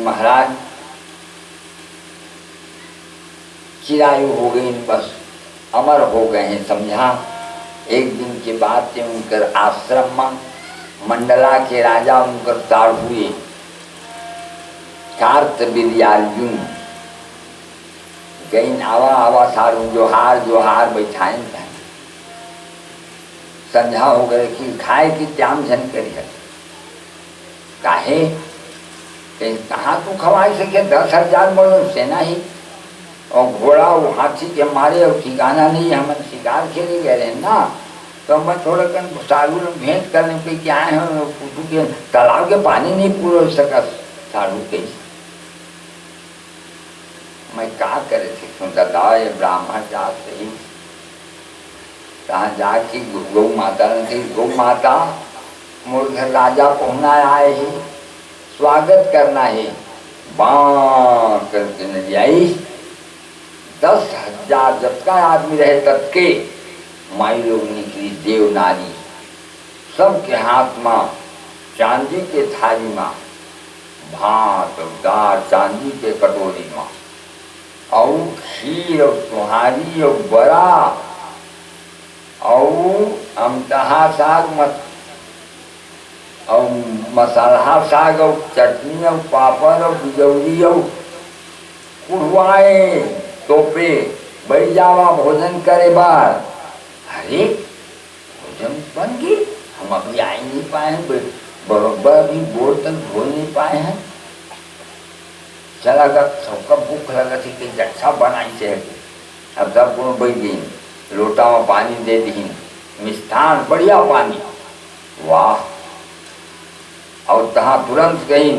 महाराज चिरायु हो गई, बस अमर हो गए हैं समझा। एक दिन के बाद से उनकर आश्रम में मंडला के राजा उनकर ताड़ हुए कार्तवीर्यार्जुन गई आवा आवा सारू जोहार बैठाए संध्या हो गए कि खाए की त्याम झन करिए काहे कहाँ तू खवाई सके 10,000 बोलो सेना ही और घोड़ा वो हाथी के मारे और ठिकाना नहीं, हम शिकार के लिए गए रहे ना, तो मैं थोड़ा कन साधु भेंट करने पे क्या है पूछू के तालाब के पानी नहीं पूरा हो सका साधु के मैं क्या करे थे सुनता था ये ब्राह्मण जात ही कहाँ जाके गौ माता ने गौ माता मोर घर राजा पहुँचना आए ही स्वागत करना है बाँ करके न आई 10,000 जब का आदमी रहे तब के माई लोग निकली देव नारी सबके हाथ में चांदी के थाली में भात दाल चांदी के कटोरी में और खीर और सुहारी और बड़ा और अमतहा साग मत और मसाला साग और चटनी और पापड़ और बिजौरी और कुड़वाए टोपे बैठ जावा भोजन करे बार। अरे भोजन बन गई, हम अभी आ ही नहीं पाए हैं, बरोबर अभी बोर तक भूल नहीं पाए हैं। चला कर सबका भूख लगा थी कि अच्छा बनाई से अब सब गुण बैठ गई, लोटा में पानी दे दी, मिष्ठान बढ़िया पानी, वाह। और तहाँ तुरंत गई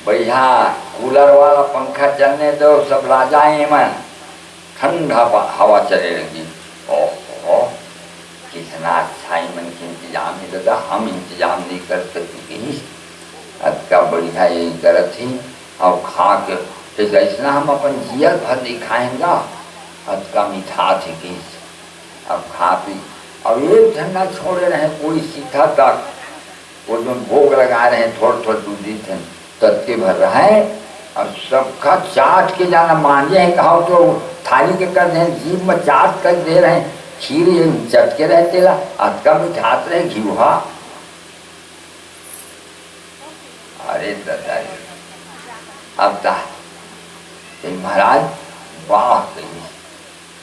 भैया कूलर वाला पंखा चलने दो, सब राजाएं में ठंडा हवा चले लगी। ओहो कितना अच्छा मन के इंतजाम है दादा, हम इंतजाम नहीं कर सकते अब का बढ़िया यही करत थी। और खा के ऐसा हम अपन जियर भर नहीं खाएंगा, अब का मीठा थे कि अब खा पी अब एक झंडा छोड़े रहे कोई सीधा तक वो जो भोग लगा रहे हैं थोड़ा दूधी थे तत्के भर रहा है और सबका चाट के जाना मांझे हैं कहा तो थाली के कर दे जीभ में चाट कर दे रहे हैं, खीर ये चटके रहते ला अतका मिठात रहे घीहा। अरे दादा अब ता महाराज वाह कही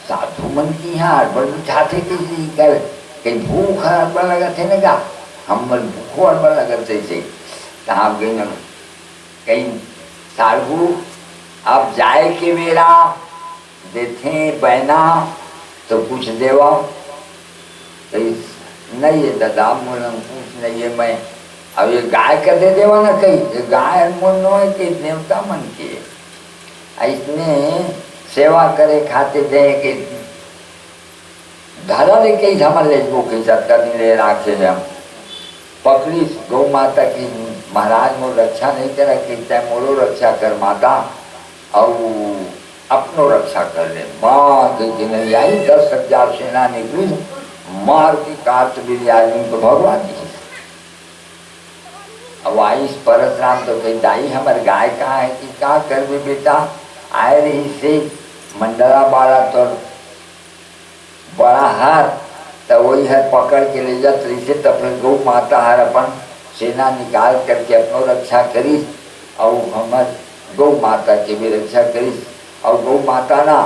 साधु मन की यहाँ अड़बड़ मिठाते किसी कर कहीं भूख अड़बड़ लगा थे ना का हम भूखो अड़बड़ लगते थे कहाँ गई न कहीं साधु अब जाए के मेरा देते बहना तो कुछ देवा तो नहीं है दादा मोल कुछ नहीं है, मैं अब ये गाय का दे देवा ना कहीं गाय मन के देवता मन के इसने सेवा करे खाते दे के धरा ले के हमर ले के दिन ले राखे हम पकड़ी गौ माता की महाराज मोर रक्षा नहीं करा कि चाहे मोरो रक्षा कर माता और अपनो रक्षा कर ले माँ के नहीं आई 10,000 सेना निकली मार की कार्तवीर्यार्जुन को भगवान जी। अब आई परशुराम तो कही दाई हमारे गाय कहाँ है कि क्या कर भी बेटा आए रही से मंडला बाड़ा तो बड़ा हार तो वही है पकड़ के ले जात रही से तब गौ माता हर अपन सेना निकाल करके अपनो रक्षा करी और हमार गौ माता के भी रक्षा करी और गौ माता ना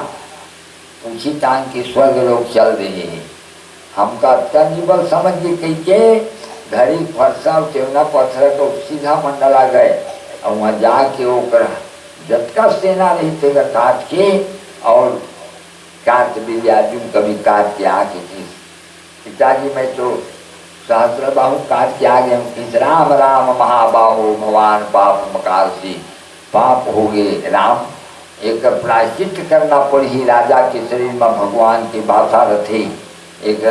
पूछी टांग के स्वर्ग लोग चल रहे हैं हमका अच्छा निबल समझ के कही के घड़ी फरसा चेवना पत्थर तो सीधा मंडला गए और वहाँ जाके ओकर जतका सेना रही थे काट के और कार्तवीर्यार्जुन कभी काट के आके थी पिताजी मैं तो सहस्र बाहु काट के आ गए राम राम महाबाहो भगवान पाप मकालसी पाप हो गए राम एक प्रायश्चित करना पड़ी राजा के शरीर में भगवान के बासा रथे एक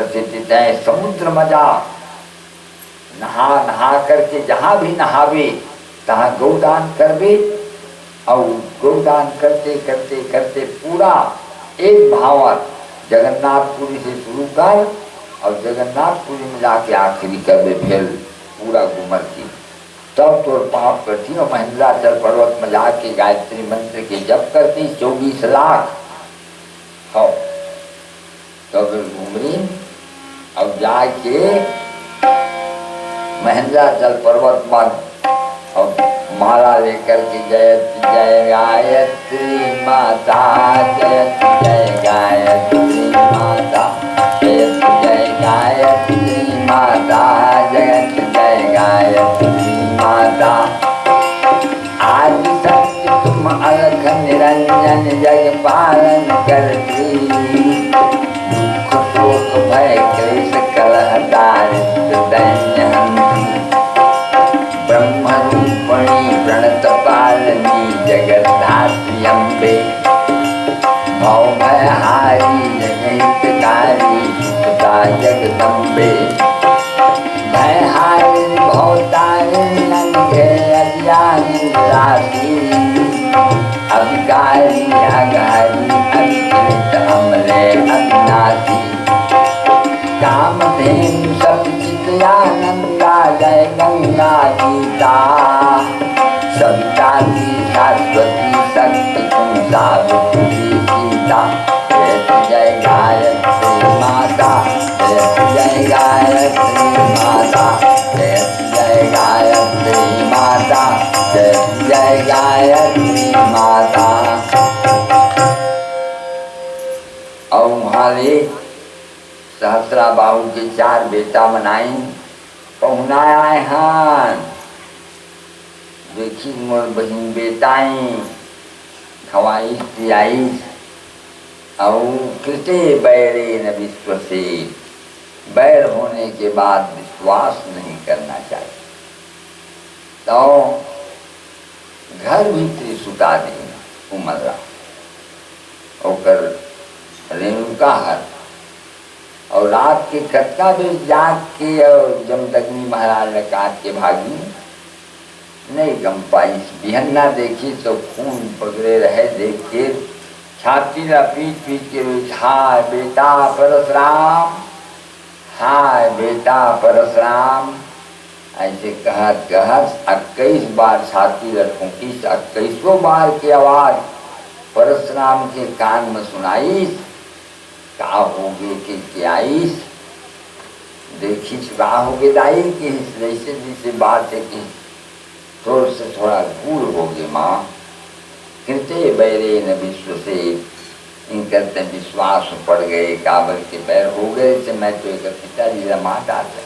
तय समुद्र मजा नहा नहा करके जहाँ भी नहावे तहाँ गौदान करवे और गौदान करते करते करते पूरा एक भावर जगन्नाथपुरी से शुरू कर और जगन्नाथपुरी में जाके आखिरी कर दे फिर पूरा घूमर की तब तो पाप करती और महेंद्राचल पर्वत में जाके गायत्री मंत्र के जप करती 24 लाख। हो तो फिर घूम रही अब जाके महेंद्राचल पर्वत पर और माला लेकर के जयत जय गायत्री माता, जयत जय गायत्री माता, जयत जय गायत्री माता, जयत जय गायत्री माता। आदि सत्य तुम अलख निरंजन जग पालन करती, दुख शोक भय क्लेश कलह दारिद्र दैन्य हंती, ब्रह्म रूपणी प्रणत पालनी जगत धात्री अम्बे, भव भय हारी जगहितकारी सुखदा जगदम्बे, भय हारी भवतारिणी नंगे अज्ञानी राशि, अभिकारी अगारी अभिकृत अमले अविनाशी, कामधेनु सचिदानंदा जय गंगा गीता, सविता की सरस्वती शक्ति तुम सावित्री सीता, जय जय गायत्री माता, जय गायत्री माता, जय गायत्री माता, जय गायत्री माता। और वहां सहस्रा बाहू के 4 बेटा मनाई पहुना आए हैं, देखी मोर बहन बेटाई खवाई पियाई, और कृते बैरे न विश्व से, बैर होने के बाद विश्वास नहीं करना चाहिए। तो घर भीतरी सुता दी उमरा ओकर रेणुका हर, और रात के कटका भी जाग के और जमदग्नि महाराज ने काट के भागी नहीं गम पाई। बिहन्ना देखी तो खून पगड़े रहे, देख के छाती ला पीट पीट के रोई, हाय बेटा परशुराम, हाय बेटा परशुराम, ऐसे कहत कहत 21 बार छाती ला ठोकी, 21 बार की आवाज परशुराम के कान में सुनाई। का होगे कि क्या आईस देखी चुका होगे दाई कि जैसे जैसे बात है कि थोड़ा से थोड़ा दूर होगे माँ, कृत्य बैरे न विश्व से, इन करते विश्वास पड़ गए, काबर के पैर हो गए से मैं तो एक पिताजी रमाता था,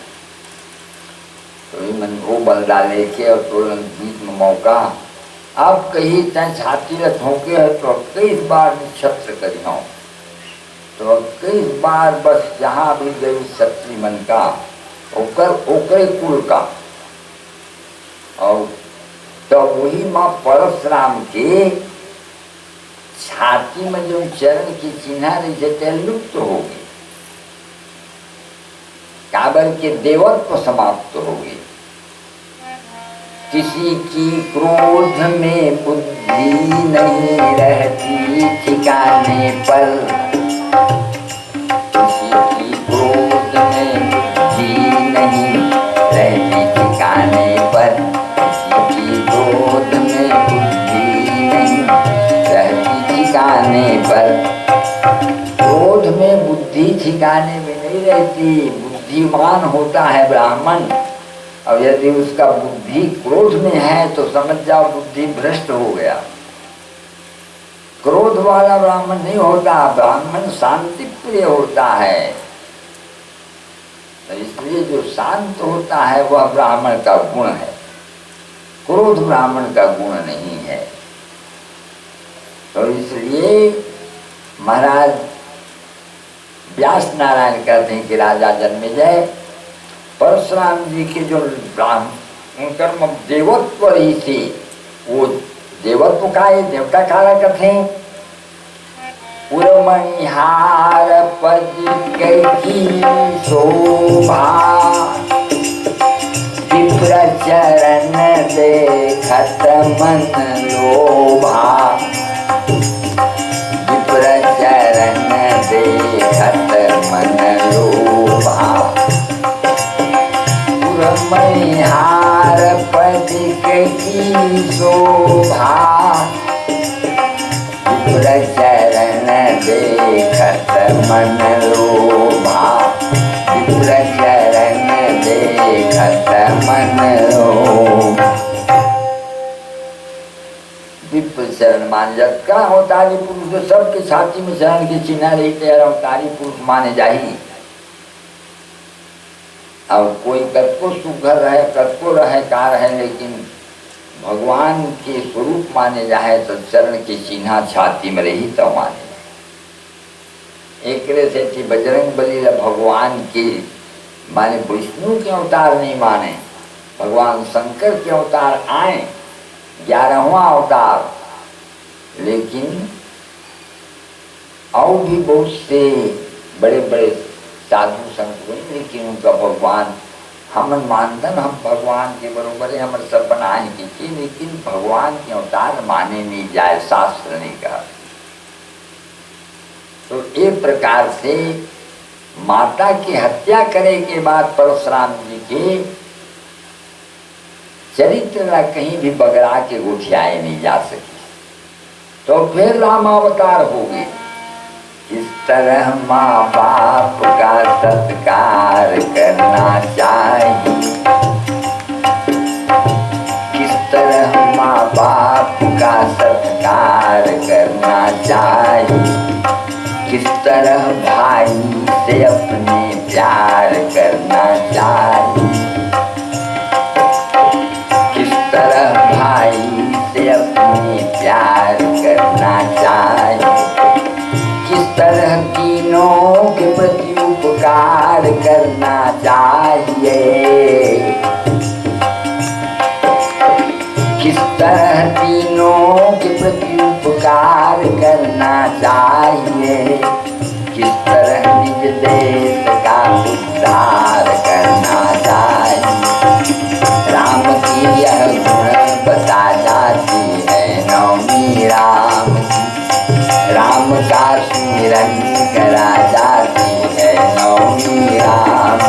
तो मन को बल डाले के और तुरंत बीच में मौका, अब कहीं तय छाती में ठोके है तो 21 बार निक्षत्र करी हूँ, तो 21 बार बस जहाँ भी गई शक्ति मन का ओकरे कुल का, और तो वही माँ परशुराम के छाती में जो चरण की चिन्ह रही थे लुप्त हो गई, काबर के देवत्व समाप्त हो गई। किसी की क्रोध में बुद्धि नहीं रहती ठिकाने पर, किसी की क्रोध में बुद्धि नहीं रहती ठिकाने पर, किसी की क्रोध में बुद्धि नहीं रहती ठिकाने पर, क्रोध में बुद्धि ठिकाने में नहीं रहती। बुद्धिमान होता है ब्राह्मण, और यदि उसका बुद्धि क्रोध में है तो समझ जाओ बुद्धि भ्रष्ट हो गया। क्रोध वाला ब्राह्मण नहीं होता, ब्राह्मण शांति प्रिय होता है, तो इसलिए जो शांत होता है वह ब्राह्मण का गुण है, क्रोध ब्राह्मण का गुण नहीं है। तो इसलिए महाराज व्यास नारायण कहते हैं कि राजा जन्मेजय परशुराम जी के जो ब्राह्मण देवत्व रही थी, वो देवत्व का ये देवता काला कथे उर्मणिहार पद की शोभा, विप्र चरण देखत मन लोभा, विप्र चरण देखत मन लोभा, उर्मणिहार पद की शोभा, विप्र चरण देखत मन लोभा, विप्र चरण देखत मन लोभा। विप्र चरण मान जब का अवतारी पुरुष जो सबके छाती में चरण की चिन्ह रहते हैं, अवतारी पुरुष माने जाही। अब कोई कतको सुघर रहे, कतको रहे का रहे, लेकिन भगवान के स्वरूप माने जाए तो चरण की चिन्ह छाती में रही तो माने। एक से थी बजरंग बली भगवान के माने विष्णु के अवतार नहीं माने, भगवान शंकर के अवतार आए, 11वां अवतार। लेकिन और भी बहुत से बड़े बड़े साधु संत हुए, लेकिन उनका भगवान हम मानदन, हम भगवान के बरोबर है, हमारे सब बनाए की, लेकिन भगवान के अवतार माने नहीं जाए, शास्त्र नहीं कहा। तो एक प्रकार से माता की हत्या करे के बाद परशुराम जी के चरित्र ला कहीं भी बगड़ा के गुठियाए नहीं जा सकी। तो फिर राम अवतार हो गए। इस तरह माँ बाप का सत्कार करना चाहिए, किस तरह माँ बाप का सत्कार करना चाहिए, किस तरह भाई से अपने प्यार करना चाहिए, किस तरह भाई से अपने प्यार करना चाहिए, किस तरह तीनों के प्रति उपकार करना चाहिए, किस तरह तीनों के प्रति उपकार करना चाहिए, किस तरह निज देश का उद्धार करना चाहिए। राम की यह गुण बता जाती है नवमी राम की, राम का सुमिरन करा जाती है नवमी राम,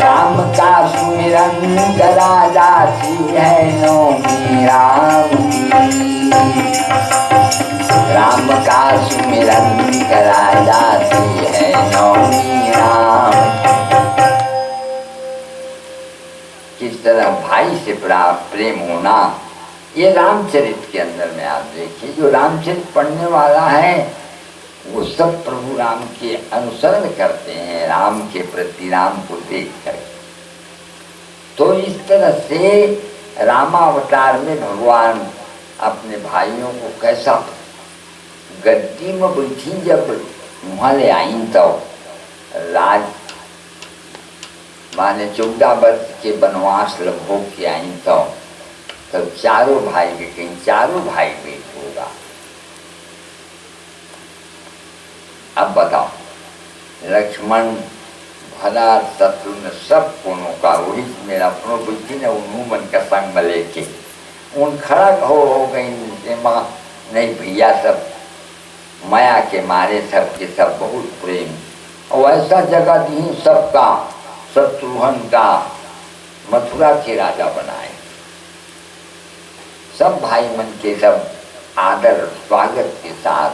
राम का सुमिरन करा जाती है नवमी राम की, राम का सुमिरन करा जाती है नवमी राम। किस तरह भाई से प्रेम होना, ये रामचरित के अंदर में आप देखिए। जो रामचरित पढ़ने वाला है वो सब प्रभु राम के अनुसरण करते हैं, राम के प्रति, राम को देख कर। तो इस तरह से रामावतार में भगवान अपने भाइयों को कैसा गद्दी में बैठी जब वहाँ ले आई, तो राज माने 14 वर्ष के वनवास भोग के आई, तब चारों भाई के कहीं चारों भाई भी होगा। अब बताओ, लक्ष्मण भला शत्रुघ्न सब कोनों का वही मेरा अपनों बुद्धि ने उन्होंने का संग में लेके उन खड़ा हो गई माँ नहीं भैया, सब माया के मारे सब के सब बहुत प्रेम, और ऐसा जगह दी सबका, शत्रुघ्न का मथुरा के राजा बनाए, सब भाई मन के सब आदर स्वागत के साथ।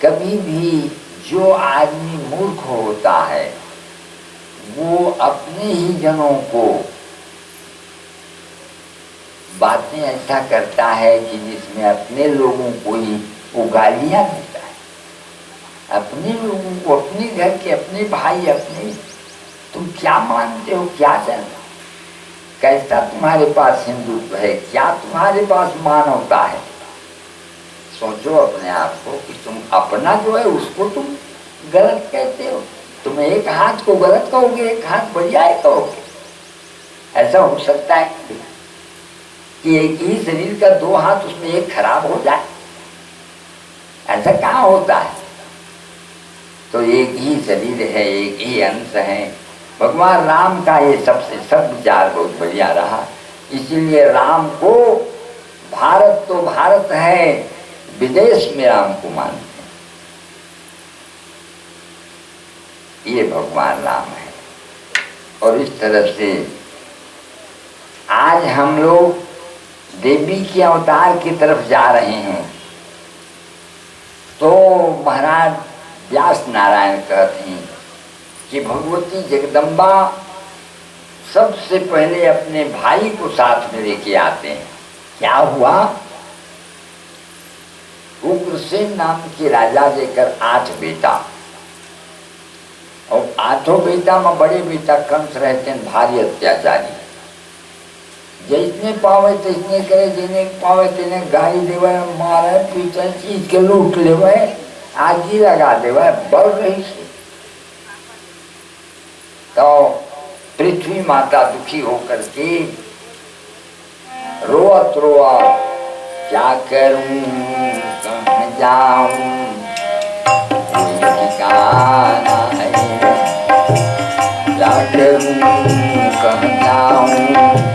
कभी भी जो आदमी मूर्ख होता है वो अपने ही जनों को बातें ऐसा करता है कि जिसमें अपने लोगों को ही वो गालियाँ देता है, अपने लोगों को, अपने घर के अपने भाई, अपने तुम क्या मानते हो, क्या जानते, कैसा तुम्हारे पास हिंदुत्व है, क्या तुम्हारे पास मानवता है। सोचो अपने आप को कि तुम अपना जो है उसको तुम गलत कहते हो, तुम एक हाथ को गलत कहोगे, एक हाथ बढ़िया कहोगे। ऐसा हो सकता है कि एक ही शरीर का 2 हाथ उसमें एक खराब हो जाए? ऐसा कहाँ होता है? तो एक ही शरीर है, एक ही अंश है। भगवान राम का ये सबसे सब विचार बहुत बढ़िया रहा, इसीलिए राम को भारत तो भारत है, विदेश में राम को मानते हैं। ये भगवान राम है। और इस तरह से आज हम लोग देवी के अवतार की तरफ जा रहे हैं। तो महाराज व्यास नारायण कहते हैं कि भगवती जगदम्बा सबसे पहले अपने भाई को साथ में लेके आते हैं। क्या हुआ? उग्रसेन नाम के राजा लेकर 8 बेटा, और 8 बेटा में बड़े बेटा कंस रहते हैं भारी अत्याचारी। जितने पावे तितने करे, जिन्हें पावे तिन्हें गाली देवे, मारे पीछे चीज के लूट लेवे, आगी लगा देवे, बढ़ रही से। तो पृथ्वी माता दुखी होकर के रोअत रोआ, क्या करूं कहाँ जाऊं कोई ठिकाना है, क्या करूं कहाँ जाऊं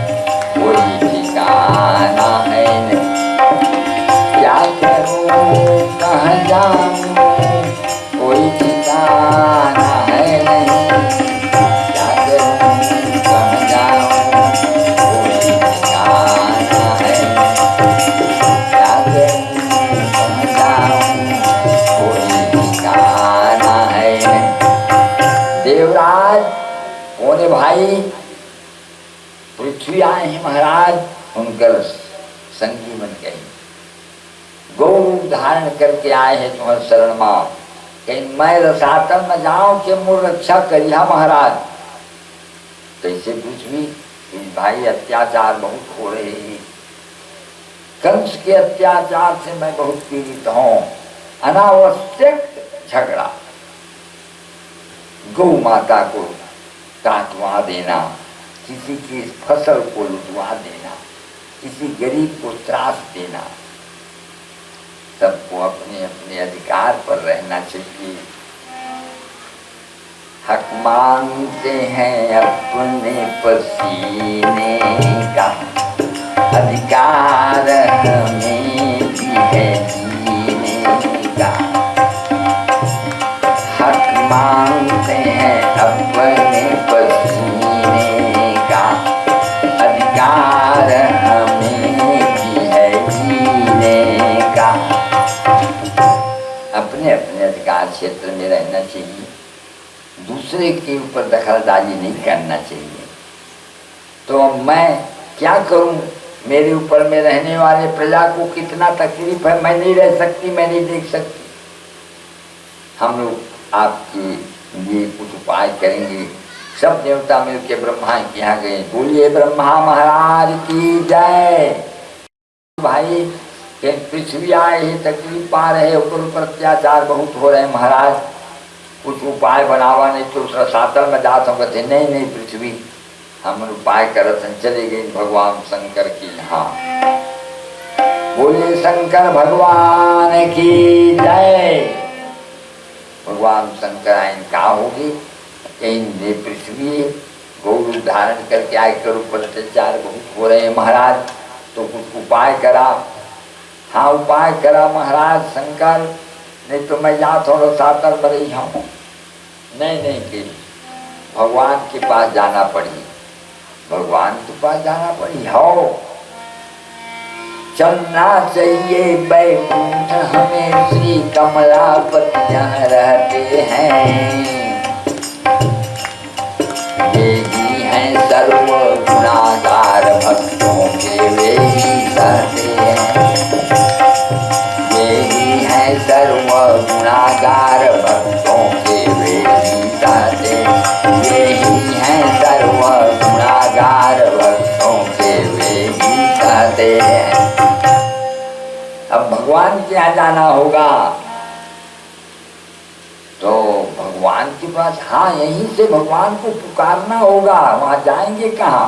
कोई ठिकाना है नहीं, क्या करूं कहाँ जाऊं कोई ठिकाना है नहीं, क्या करूं कहाँ जाऊं कोई ठिकाना है नहीं, क्या करूं कहाँ जाऊं कोई ठिकाना है नहीं। देवराज बोले भाई पृथ्वी आए हैं महाराज, उनकर संगी बन गई, गौ रूप धारण करके आए हैं तुम्हारे शरण मां, कहीं मैं रसातल न जाऊं कि मोर रक्षा करिया महाराज। कैसे पृथ्वी भाई अत्याचार बहुत हो रहे हैं, कंस के अत्याचार से मैं बहुत पीड़ित हूं, अनावश्यक झगड़ा, गौ माता को काटवा देना, किसी की फसल को लुटवा देना, किसी गरीब को त्रास देना, सबको अपने अपने अधिकार पर रहना चाहिए। हक मांगते हैं अपने पसीने का, अधिकार हमें भी है जीने का। हक मांगते हैं अपने पसीने का, अधिकार हमें भी है जीने का। अपने अपने अधिकार क्षेत्र में रहना चाहिए, दूसरे के ऊपर दखलंदाजी नहीं करना चाहिए। तो मैं क्या करूं, मेरे ऊपर में रहने वाले प्रजा को कितना तकलीफ है, मैं नहीं रह सकती, मैं नहीं देख सकती। हम लोग आपके लिए कुछ उपाय करेंगे। सब देवता मिलकर ब्रह्मा के यहाँ गए, बोलिए ब्रह्मा महाराज की जय। भाई पृथ्वी आए ही तकलीफ पा रहे, ऊपर अत्याचार बहुत हो रहे महाराज, कुछ उपाय बनावा, नहीं तो रसातल में जाता हूँ। कहते नहीं नहीं पृथ्वी, हम उपाय करत चले गए भगवान शंकर की यहाँ। बोलिए शंकर भगवान की जय। भगवान शंकर आयन क्या होगी, कहीं पृथ्वी गौ धारण करके आकर ऊपर अत्याचार बहुत हो रहे हैं महाराज, तो कुछ उपाय करा। हाँ उपाय करा महाराज शंकर, नहीं तो मैं यहाँ थोड़ा सातल में रही हूँ। नहीं नहीं कि भगवान के पास जाना पड़ी, भगवान के पास जाना पड़ी। हो चलना चाहिए बैकुंठ हमें, श्री कमलापति यहाँ रहते हैं। ये ही हैं सर्व गुणागार भक्तों के वे ही सहते हैं। ये ही हैं सर्व गुणागार भक्तों के वे ही सहते। ये ही हैं सर्व गुणागार भक्तों के वे ही सहते हैं। अब भगवान के यहाँ जाना होगा, तो भगवान के पास, हाँ यहीं से भगवान को पुकारना होगा, वहाँ जाएंगे कहाँ?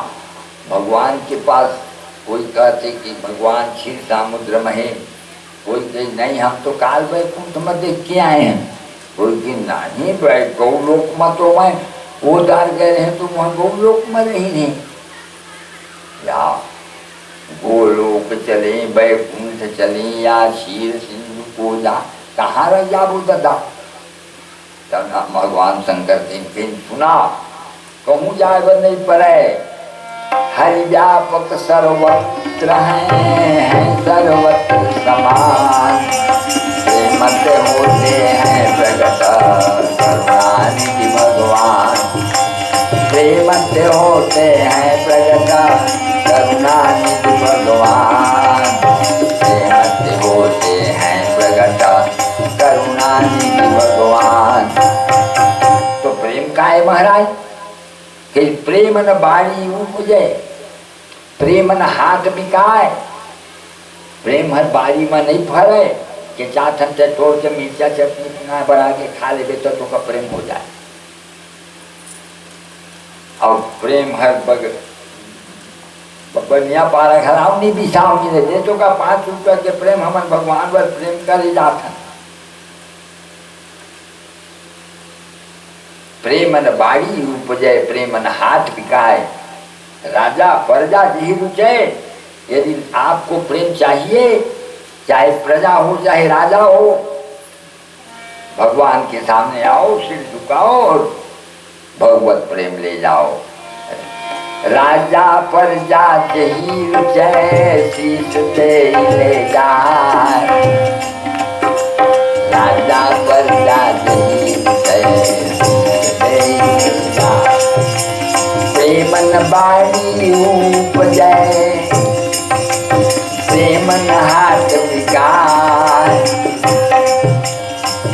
भगवान के पास कोई कहते कि भगवान क्षीर समुद्र में है, कोई कहे नहीं हम तो काल वैकुंठ में देख के आए हैं, कोई कि नहीं गौलोक में तो मैं वो दार गए हैं, तो वहाँ गौलोक में रही नहीं। या गोलोक चले, वैकुंठ चले, या क्षीर सिंधु को जा, कहाँ रह जाबू दादा? तब भगवान शंकर ने सुना कहूँ जाए नहीं पड़े, हरि व्यापक सर्वत्र हैं सर्वत्र समान। प्रेमत होते हैं प्रगट करुणानिधि भगवान। प्रेमत होते हैं प्रगट करुणानिधि भगवान। प्रेमत होते हैं प्रगट करुणानिधि भगवान। तो प्रेम का है महाराज कि प्रेम न बाणी उपजे, प्रेम न हाथ बिकाए। प्रेम हर बारी में नहीं फरे कि चाथन से तोड़ के मिर्चा चटनी ना बना के खा ले तो का प्रेम हो जाए। और प्रेम हर बनिया पारा खरावनी बिसावनी दे तो का 5 रुपया के प्रेम हमन भगवान पर प्रेम कर जाता। प्रेमन बाड़ी उपजे प्रेमन हाथ बिकाए। राजा प्रजा जी रुचे। यदि आपको प्रेम चाहिए, चाहे प्रजा हो चाहे राजा हो, भगवान के सामने आओ, सिर झुकाओ और भगवत प्रेम ले जाओ। राजा प्रजा जही रुचे शीश दे ले जाए। राजा प्रजा जही रुचे प्रेमन बाणी उपजे प्रेमन हाथ बिकाए।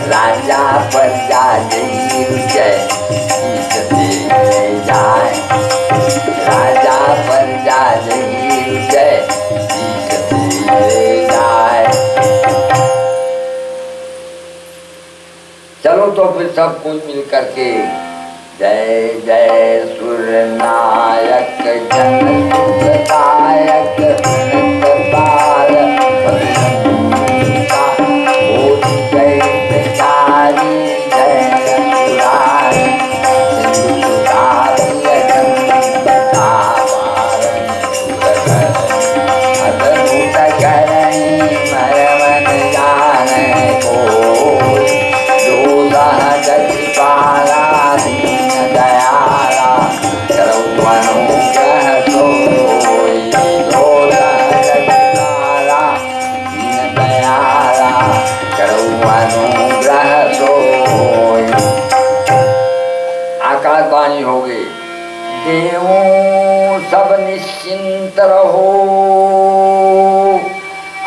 राजा प्रजा जही रुचे शीश दे जाए। राजा प्रजा जही रुचे शीश दे जाए। चलो तो फिर सब कोई मिल करके जय जय सुर नायक जन सुखदायक पाल जय प्रचारी जय रघुराई। अदभुत करणी मरवन जाने को पाला दीन दयाला करौ अनुग्रह सोई। दीन दयाला करौ अनुग्रह सोई। आकाशवाणी हो गई। देवों सब निश्चिंत रहो,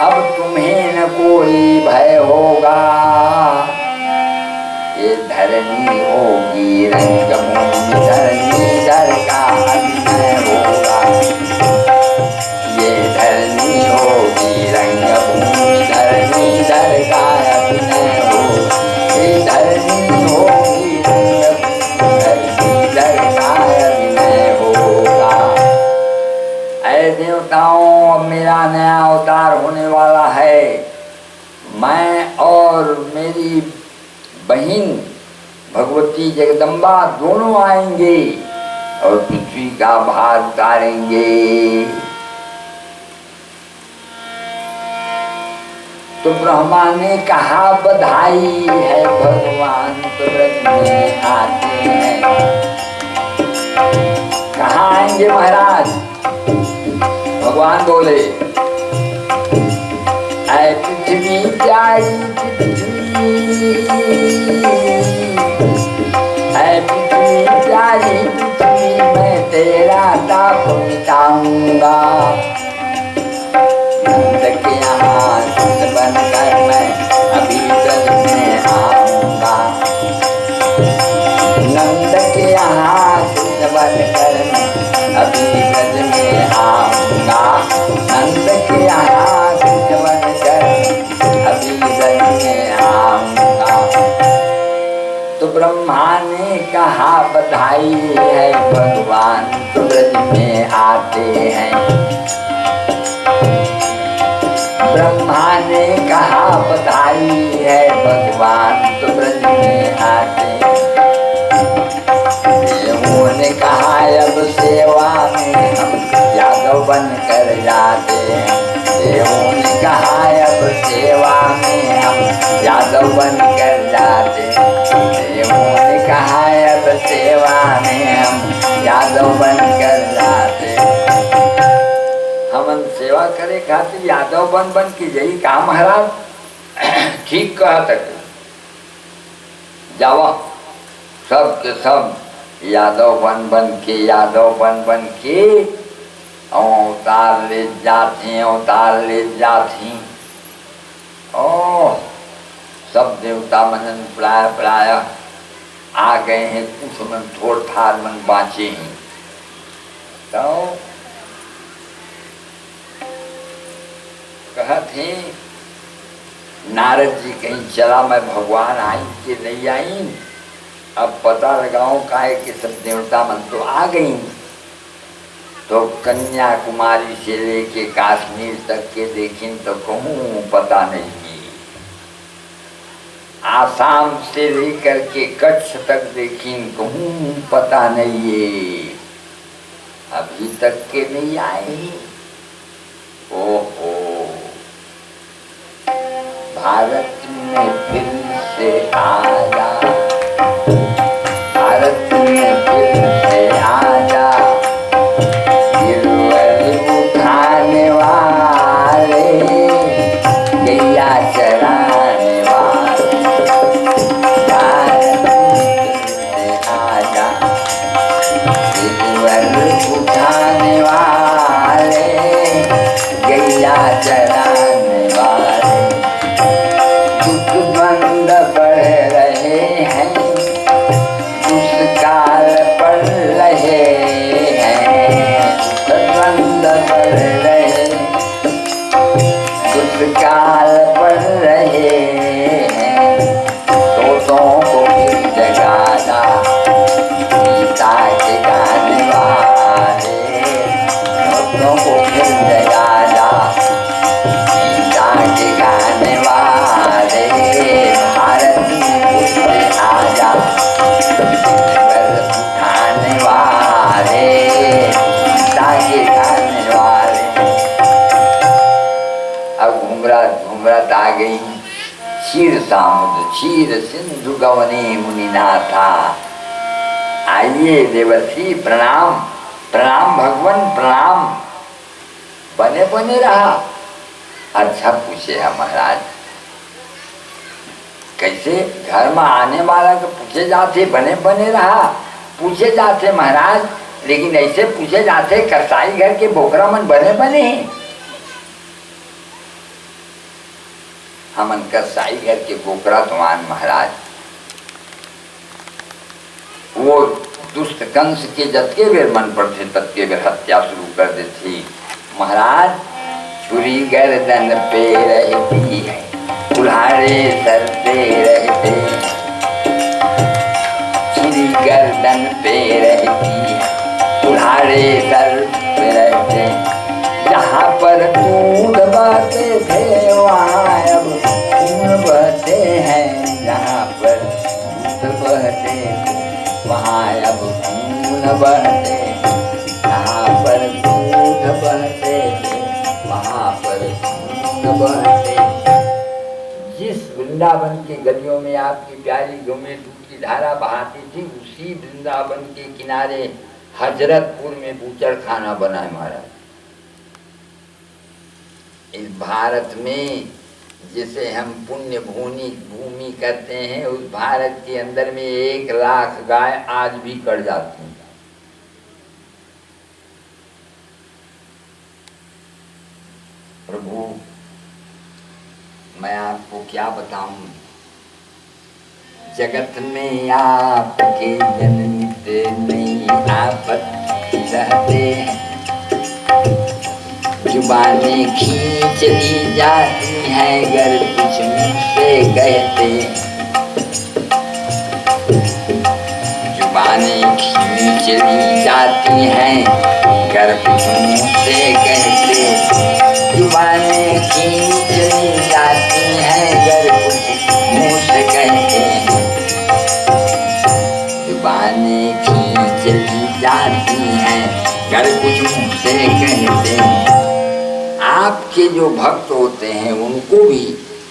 अब तुम्हें न कोई भय होगा। ये धरनी होगी रंगभूमि, धरनी धर का अभिनय होगा। ये धरनी होगी रंगभूमि, धरनी धर का अभिनय होगा। ये धरनी होगी रंगभूमि, धरनी धर का अभिनय होगा। ऐ देवताओं, अब मेरा नया अवतार होने वाला है। मैं और मेरी बहन भगवती जगदम्बा दोनों आएंगे और पृथ्वी का भार उतारेंगे। तो ब्रह्मा ने कहा बधाई है भगवान तो व्रत में आते हैं। कहाँ आएंगे महाराज? भगवान बोले ऐ पृथ्वी प्यारी पृथ्वी, ऐ पृथ्वी प्यारी पृथ्वी, मैं तेरा ताप मिटाऊंगा। नंद के यहाँ सुत बनकर मैं अभी ब्रज में आऊंगा। नंद के यहाँ सुत बनकर मैं अभी ब्रज में आऊंगा। नंद के यहाँ सुत बनकर अभी ब्रज में आऊंगा। तो ब्रह्मा ने कहा बधाई है भगवान तो ब्रज में आते हैं। ब्रह्मा ने कहा बधाई है भगवान तो ब्रज में आते। देवों ने कहा अब सेवा में हम यादव बन कर जाते हैं। देवों ने कहा अब सेवा में हम यादव बन कर जाते हैं। देवों ने कहा अब सेवा में हम यादव बन कर जाते हैं। मन सेवा करे खातिर यादव बन बन के यही काम महाराज ठीक कहा तक जावा सब के सब यादव बन बन के अवतार ले जाती ओ सब देवता मनन प्राय आ गए हैं, कुछ मन थोड़ थार मन बाँचे हैं। तो कहते नारद जी कहीं चला मैं भगवान आई कि नहीं आई, अब पता लगाओ काहे कि सब देवता मन तो आ गई। तो कन्याकुमारी से लेके कश्मीर तक के देखें तो कहूँ पता नहीं, आसाम से लेकर के कच्छ तक देखें कहूँ पता नहीं है, अभी तक के नहीं आए। ओहो भारत में फिर से आया, भारत में फिर से आया, गिरवर उठाने वाले, गैया चराने वाले, भारत में फिर से आया, गिरवर उठाने वाले, गैया चराने वाले, दुख द्वंद बढ़ रहे हैं, दुष्काल पड़ रहे हैं, द्वंद बढ़ रहे, दुष्काल पड़ रहे हैं, तोतों को भी जगाना, गीता के गाने वाले, तोतों को फिर जगाना, गीता के गाने वाले, भारत में से आजा, गिरवर उठाने वाले, गीता के गाने वाले। अब घुमरात आ गई क्षीर सामुद्र, क्षीर सिंधु गवने मुनिनाथा। आइए देवर्षि प्रणाम, प्रणाम भगवान प्रणाम। बने बने रहा। अच्छा पूछे है महाराज, कैसे घर में आने वाला को पूछे जाते बने बने रहा, पूछे जाते महाराज, लेकिन ऐसे पूछे जाते कसाई घर के बोकरा मन बने बने हैं। हमन कसाई घर के बोकरा तुमान महाराज, वो दुष्ट कंस के जतके बेर मन पड़ते ततके बेर हत्या शुरू कर देती महाराज। छुरी गर्दन पे रहती है, कुल्हाड़े सर पे रहते, छुरी गर्दन पे रहती है, कुल्हाड़े सर पे रहते। जहाँ पर दूध बहते थे वहाँ अब खून बहते हैं, जहाँ पर दूध बहते थे वहाँ अब खून बहते, जहाँ पर दूध बहते थे वहाँ पर खून बहते। जिस वृंदावन के गलियों में आपकी प्यारी गोमे दूध की धारा बहाती थी, उसी वृंदावन के किनारे हजरतपुर में बूचड़ खाना बना है महाराज। इस भारत में जिसे हम पुण्य भूमि करते हैं, उस भारत के अंदर में 1 लाख गाय आज भी कट जाती हैं। प्रभु मैं आपको क्या बताऊं, जगत में आपके जन्मते नहीं आपत्ति रहते हैं, जुबानें खींच ली जाती हैं गर कुछ मुझसे कहते, जुबानें खींच ली जाती हैं गर कुछ मुझसे कहते, जुबानें खींच ली जाती हैं गर कुछ मुँह से कहते, जुबानें खींच ली जाती हैं गर कुछ मुँह से कहते। आपके जो भक्त होते हैं उनको भी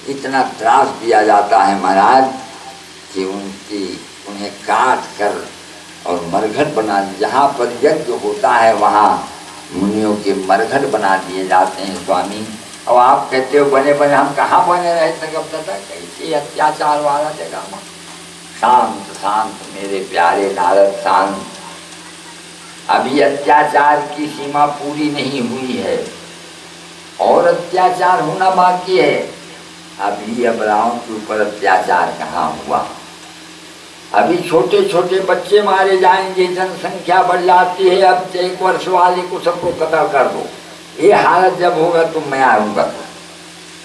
इतना त्रास दिया जाता है महाराज कि उन्हें काट कर और मरघट बना, जहाँ पर यज्ञ होता है वहाँ मुनियों के मरघट बना दिए जाते हैं स्वामी। अब आप कहते हो बने बने, हम कहाँ बने रहे थे कब तक, कैसे अत्याचार वाला जगह में। शांत शांत मेरे प्यारे नारद शांत। अभी अत्याचार की सीमा पूरी नहीं हुई है और अत्याचार होना बाकी है। अभी अबलाओं के ऊपर अत्याचार कहाँ हुआ। अभी छोटे छोटे बच्चे मारे जाएंगे, जनसंख्या बढ़ जाती है। अब 1 वर्ष वाले को सबको कत्ल कर दो। ये हालत जब होगा तो मैं आऊंगा, तो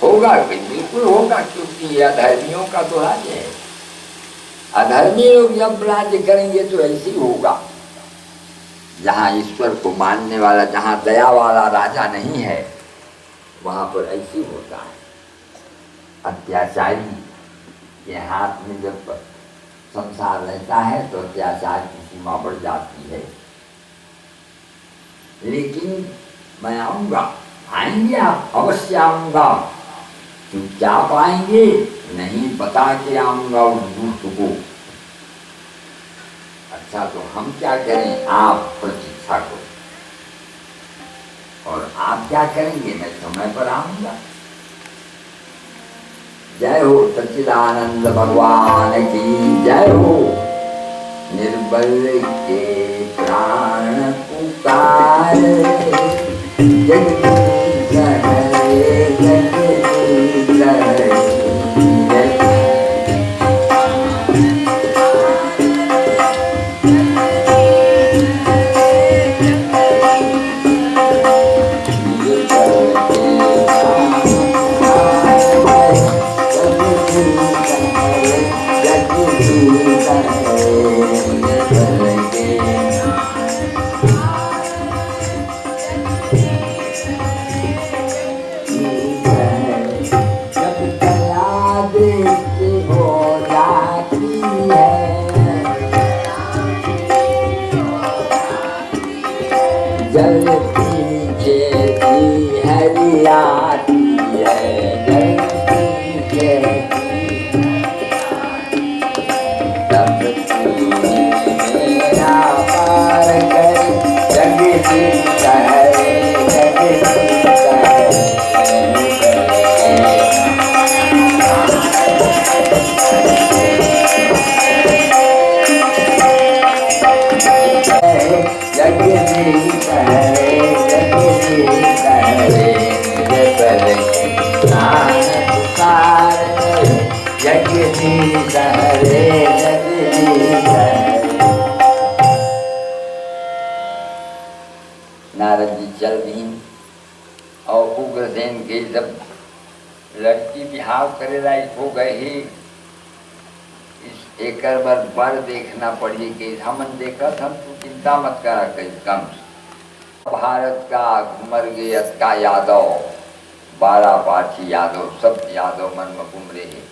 होगा कि बिल्कुल होगा, क्योंकि ये अधर्मियों का तो राज्य है। अधर्मी लोग जब राज्य करेंगे तो ऐसे ही होगा। जहाँ ईश्वर को मानने वाला, जहाँ दया वाला राजा नहीं है, वहाँ पर ऐसे ही होता है। अत्याचारी के हाथ में जब संसार रहता है तो अत्याचार की सीमा बढ़ जाती है। लेकिन मैं आऊंगा, आएंगे आप, अवश्य आऊंगा। चुपचाप आएंगे, नहीं बता के आऊंगा उस दुष्ट को। अच्छा तो हम क्या करें, आप प्रतीक्षा करो। और आप क्या करेंगे, मैं समय पर आऊंगा। जय हो सच्चिदानंद भगवान की जय हो। निर्बल के प्राण पुकारे, जगदीश हरे जगदीश हरे। नारद जी चल दी और उग्रसेन के जब लड़की बिहाव करे लायक हो गए ही, इस एक बार बर देखना पड़ी कि हमन देखा हम तू चिंता मत करा कहीं कम। भारत का घुमर गेयत का यादव, 12 पाठी यादव, सब यादव मन में घूम रहे हैं।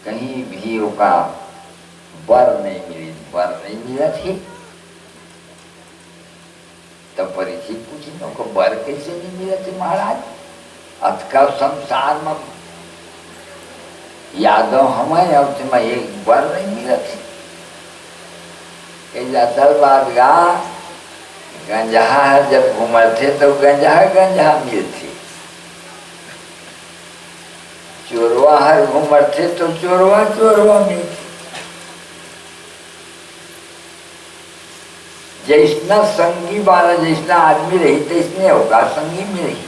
कहीं भी रुका, बर नहीं मिली, बर नहीं मिला थी। तब परीक्षित पूछी को बर कैसे नहीं मिला थे महाराज, अतका संसार में यादव हमें अब तुम्हें एक बर नहीं मिला थे। असल बात गा, गंजहा जब घूमर थे तो गंजहा मिलती, चोरवा हर घूमर थे तो चोरवा मिलती। जैसना संगी वाला जैसना आदमी रही तैसने होगा संगी में रही।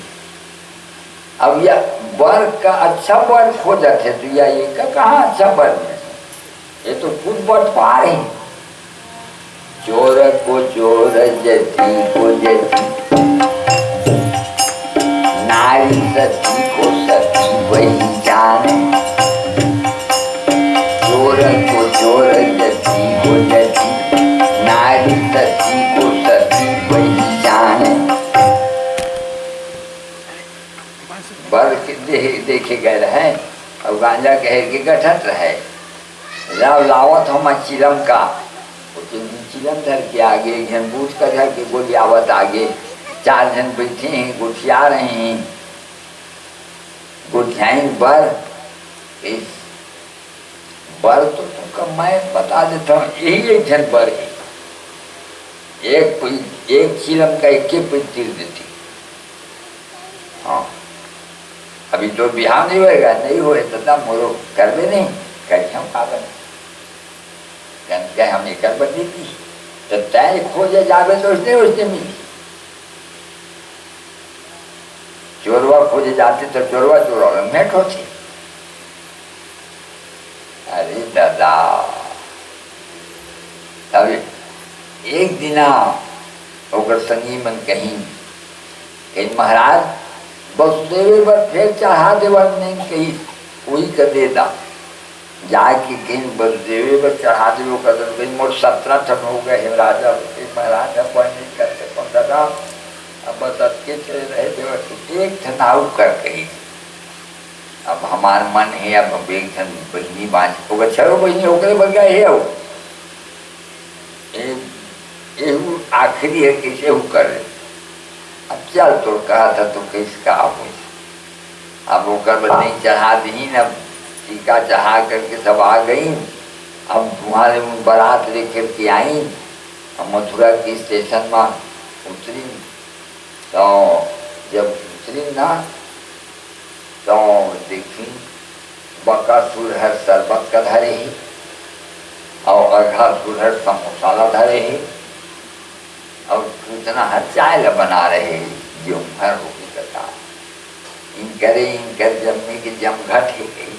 अब या बर का अच्छा बर खोजत है तो या ये का कहाँ अच्छा बर में, ये तो खुद बट पा रहे। चोर को चोर जती को जती, नारी सती को सती वही जाने। चोर को चोर जती को जती, नारी सती को सती वही जाने। बर देखे गए रहे और गांजा कहे के गठत रहे। लावत हम चिलम का, चिलम धर के आगे बूझ कर धर के गोलियावत आगे। 4 जन बैठे हैं, गुठिया रहे हैं, गुठियाई बर। इस बर तो तुमका मैं बता देता हूँ, यही एक जन बर है। एक चिलम का एक तीर देती। हाँ, अभी तो बिहार नहीं होएगा, नहीं होए तो मोरो कर भी नहीं कहीं हम पागल क्या हमने कर बदली थी तो तय खोजे जावे तो उसने मिली। चोरवा खोजे जाते तो चोरवा मेट होती। अरे दादा, अभी एक दिना ओकर संगी मन कहीं महाराज वसुदेव पर फिर चढ़ा देवा नहीं कहीं कोई कर देता जाके कहीं वसुदेव पर चढ़ा दे कर मोट 17 ठन हो गए हैं राजा महाराज अब नहीं करते दादा अब बस अटके चले रहे देव एक ठन आउ कर कही अब हमार मन है अब एक ठन बहनी बाँच होगा छो बहनी होकर बन गए है आखिरी है कैसे हु कर रहे। अब चल तो कहा था तो किसका अब वो कर नहीं चढ़ा दी न टीका चढ़ा करके सब आ गई। अब तुम्हारे बारात लेकर के आई मथुरा के स्टेशन में उतरी तो जब उतरी ना तो देखी बकासुर है शरबत का धरे ही और अघासुर है समोसाला धरे ही और पूछना हर चाय बना रहे जो हर होगी कथा इनकर जमने की जमघट ही गई।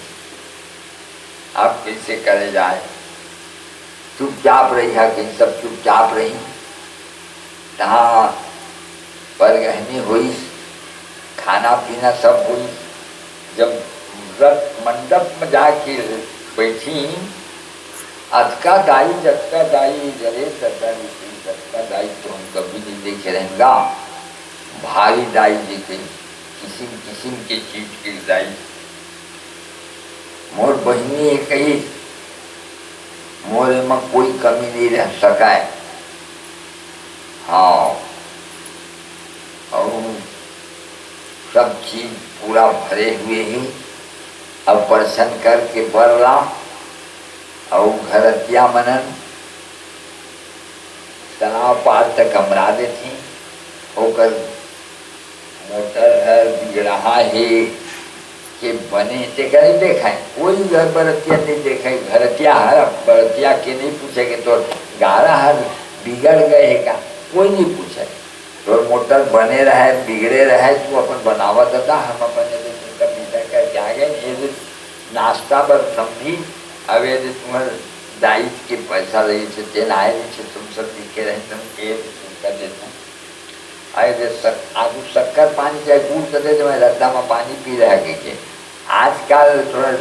अब कैसे करे जाए, चुपचाप रही है कि सब चुपचाप रही। तहाँ पर गहनी हुई, खाना पीना सब हुई। जब रथ मंडप में जाके बैठी अतका दाई जतका दाई जरे सत्ता दाई तो हम कभी नहीं देखे रहेंगा। भारी दाई जी के किस्म किस्म के चीज की दाई मोर बहनी एक ही मोरे में कोई कमी नहीं रह सका है। हाँ, और सब चीज पूरा भरे हुए ही अब दर्शन करके बरला और घरतिया मनन तनाव पार तक कमरा देती होकर मोटर है बिगड़हा है के बने ते कहीं देखा कोई घर बरतिया नहीं देखा। घरतिया हर बरतिया के नहीं पूछेगे तो गारा हर बिगड़ गए है का कोई नहीं पूछे तो मोटर बने रहे बिगड़े रहे तू अपन बनावा देता हम अपने करके आ गए। नाश्ता पर समझी अब यदि तुम्हारे दायित्व के पैसा रही थे तेन आए थे तुम सब दिखे रहे तुम कर देता आए आगू शक्कर पानी चाहे गुड़ कर दे मैं रद्दा में पानी पी रहा के आजकल थोड़ा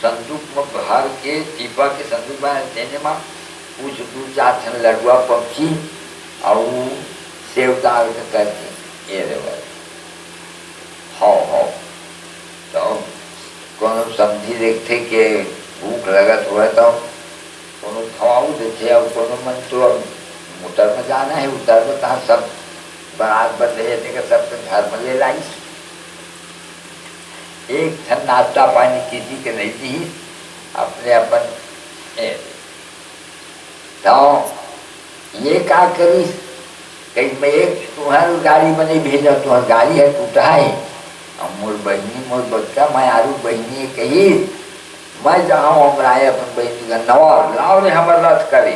संदूक में भर के टीपा के संदूक में देने में कुछ 2-4 ठन लडुआ पक्षी और सेवदार करके ये रे हाँ तो कोनो समझी देखते के भूख लगत हुआ तो कोनो खवाऊ देते और कोनो मन तो मोटर में जाना है उतर में तहाँ सब बारात बदले जाते सब तो घर में ले लाई। एक ठन नाश्ता पानी किसी के नहीं दी अपने अपन तो ये का करी कहीं मैं एक तुम्हारी गाड़ी में नहीं भेजा तुम्हारी गाड़ी है टूटा है मोर बहनी मोर बच्चा मैं आरू बहनी कही मैं जहाँ हमरा अपन बहनी का नवा लाओ रे हमार रथ करे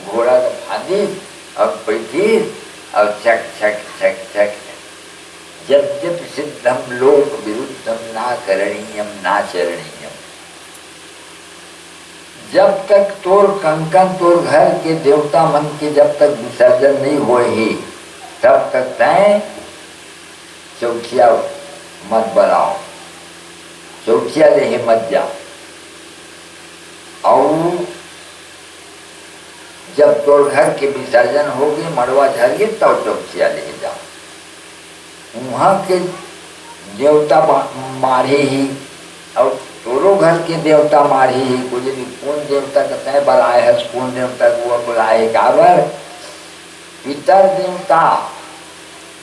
घोड़ा का फांदी और बैठी और छक छक छक छक जब जब सिद्धम लोक विरुद्धम ना करणीयम ना चरणीयम। जब तक तोर कंकन तोर घर के देवता मन के जब तक विसर्जन नहीं हुए ही तब तक तय चौकिया मत बनाओ, चौकिया ले मत जाओ। और जब तोर घर के विसर्जन होगी मड़वा झरिए तब चौकिया ले जाओ। वहाँ के देवता मारे ही और तोरो घर के देवता मारे ही कुछ कौन देवता का तय बुलाए है कौन देवता को वो बुलाए काबर पितर देवता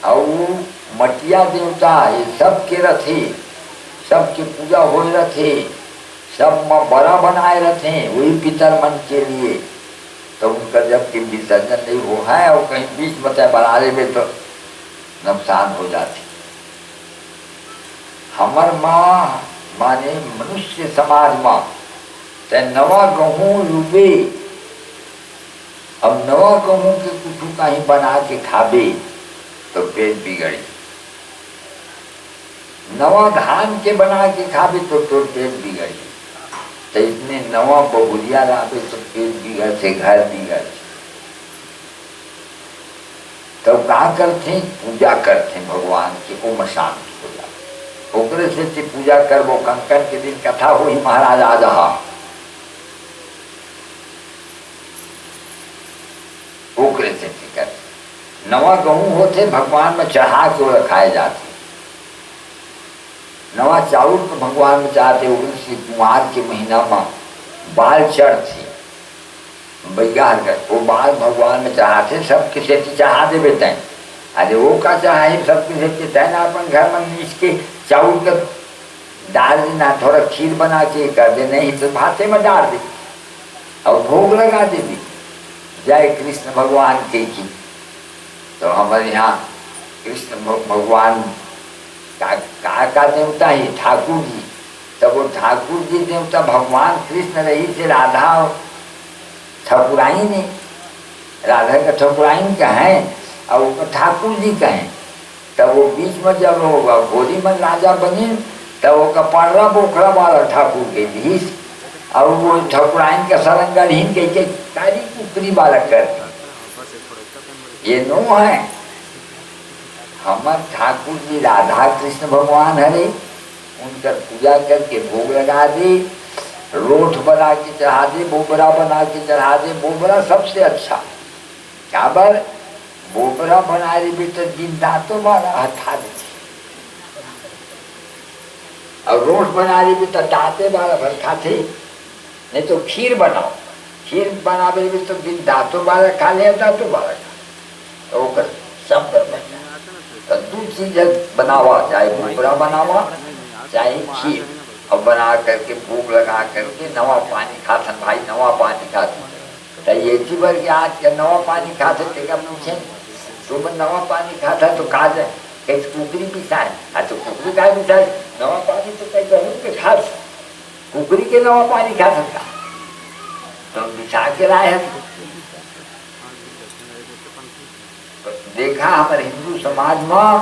और मटिया देवता ये सब के रथे सबके पूजा हो रथे सब में बड़ा बनाए रथे वही पितर मन के लिए तो उनका जब कि विसर्जन नहीं हो है और कहीं बीच में चाहे बनाने में तो नुकसान हो जाती। हमर माँ माने मनुष्य समाज में ते नवा गहूँ लुबे, अब नवा गहूँ के कुछ कहीं बना के खाबे तो पेट बिगड़ी, नवा धान के बना के खाबे तो पेट बिगड़ी। तो इतने नवा बबुलिया लाबे तो पेट बिगड़ से घर बिगड़। तो का करते पूजा करते भगवान की, ओम शांति हो जाए ओकरे से पूजा करबो। कंकड़ के दिन कथा हुई महाराज आजा ओकरे से कर नवा गहूँ होते भगवान में चढ़ा के रखाए जाते, नवा चाउर तो भगवान में चाहते कुमार के महीना में बाल चढ़ते बैगार कर वो बाल भगवान में चढ़ाते, सब किसे चढ़ा दे बेटे। अरे वो का चढ़ाई सब किसे तैना अपन घर में नीच के चाउर का डाल देना, थोड़ा खीर बना के कर दे, नहीं तो भाते में डाल दे और भोग लगा दे दी। जय कृष्ण भगवान के की। तो हमारे यहाँ कृष्ण भगवान का देवता ही ठाकुर जी, तब वो ठाकुर जी देवता भगवान कृष्ण रही से राधा ठाकुराइन ने, राधा का ठाकुराइन का है और ठाकुर जी का है। तब वो बीच में जब होगा गोरी में राजा बने तब वो कपड़ा बोखड़ा वाला ठाकुर के भीष और वो ठाकुराइन का सरंगा ढीन के कारी कुकरी वाला कर ये नो है। हमार ठाकुर जी राधा कृष्ण भगवान हरे, उनका पूजा करके भोग लगा दे, रोट बना के चढ़ा दे, बोबरा बना के चढ़ा दे। बोबरा सबसे अच्छा क्या बर बोबरा बना रही बेटा दिन दांतों वाला हटा दे, और रोट बना रही बेटा दांते वाला भर खाते। नहीं तो खीर बनाओ, खीर बना भी तो दिन दांतों वाला खा ले, दांतों वाला खा तो सब तो दो चीज बनावा, चाहे बोबरा बनावा चाहे खीर, और बना करके भूख लगा करके नवा पानी खाथन भाई, नवा पानी खाथन। तो ये जी भर के आज के नवा पानी खाते थे पूछे तुम नवा पानी खाता तो खा जाए कहीं कुकरी पिसाए, तो कुकरी का पिसाए नवा पानी तो कहीं गहूँ के खा, कुकरी के नवा पानी खा सकता तो बिछा के लाए हम। देखा हमारे हिंदू समाज में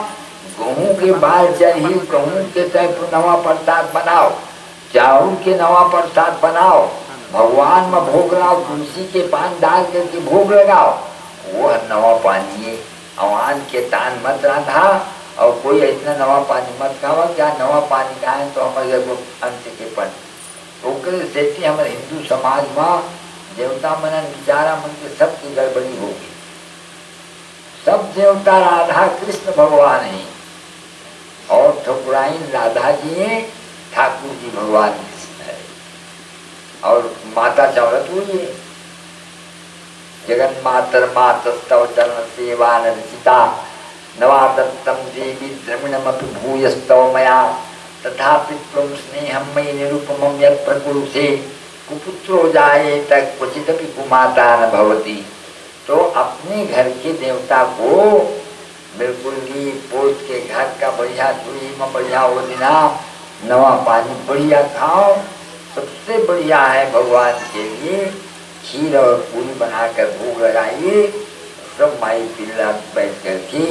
गेहूं के बाल चाहिए, गेहूं के तय नवा प्रसाद बनाओ, चावल के नवा प्रसाद बनाओ, भगवान में भोग लगाओ, तुलसी के पान डाल करके भोग लगाओ, वो नवा पानी है। अवान के तान मत राधा और कोई इतना नवा पानी मत खावा, क्या नवा पानी खाए तो हमारे अंत के पन से हमारे हिंदू समाज में देवता मन विचारा मन के सबकी गड़बड़ी होगी। सब देवता राधा कृष्ण भगवान है और ठकुराइन राधा जी है, ठाकुर जी भगवान कृष्ण है और माता चौरत हुई है। जगन मातर मातस्तव चरण सेवा नचिता नवादत्तम देवी द्रविणमपि भूयस्तव मया तथापि त्वं स्नेहं मयि निरुपमं यत् प्रकुरुषे कुपुत्रो जाये तत् क्वचिदपि कुमाता न भवति। तो अपने घर के देवता को बिल्कुल ही पोत के घर का बढ़िया चूड़ी में बढ़िया हो देना, नवा पानी बढ़िया खाओ, सबसे बढ़िया है भगवान के लिए खीर और पूरी बनाकर भोग लगाइए। सब माई पिल्ला बैठ करके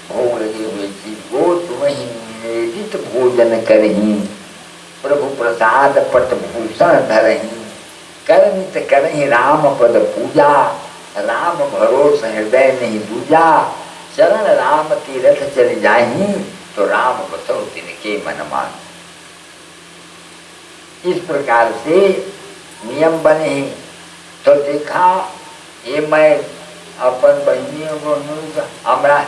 भोग लगे हुए चीज को तुम्हें निवेदित भोजन करही, प्रभु प्रसाद पट भूषण धरही, करमित करही राम पद पूजा, राम भरोस हृदय नहीं दूजा, चरण राम तीरथ चल जाही, तो राम बसो तिनके मन मान। इस प्रकार से नियम बने हैं। तो देखा ये मैं अपन बहनियों को हमारा